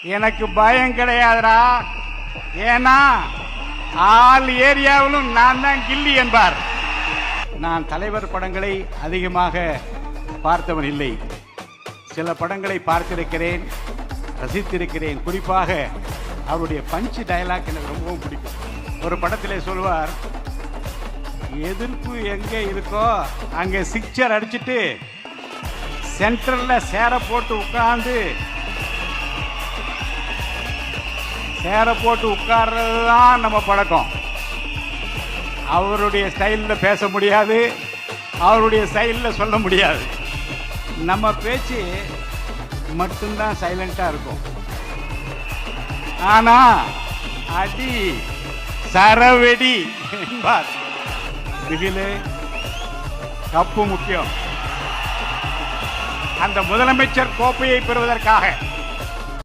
எனக்கு பயம் கிடையாதுடா. ஏன்னா ஆல் ஏரியாவிலும் நான் தான் கில்லி என்பார். நான் தலைவர் படங்களை அதிகமாக பார்த்தவன் இல்லை. சில படங்களை பார்த்திருக்கிறேன், ரசித்திருக்கிறேன். குறிப்பாக அவருடைய பஞ்சு டயலாக் எனக்கு ரொம்பவும் பிடிக்கும். ஒரு படத்திலே சொல்வார், எதிர்ப்பு எங்கே இருக்கோ அங்கே சிக்சர் அடிச்சுட்டு சென்ட்ரல்ல சேர போட்டு உட்கார்றது தான் நம்ம பழக்கம். அவருடைய ஸ்டைலில் பேச முடியாது, அவருடைய ஸ்டைலில் சொல்ல முடியாது. நம்ம பேச்சு மட்டும்தான் சைலண்டாக இருக்கும். ஆனா அடி சரவெடி என்பார். பிகிலு கப்பு முக்கியம். அந்த முதலமைச்சர் கோப்பையை பெறுவதற்காக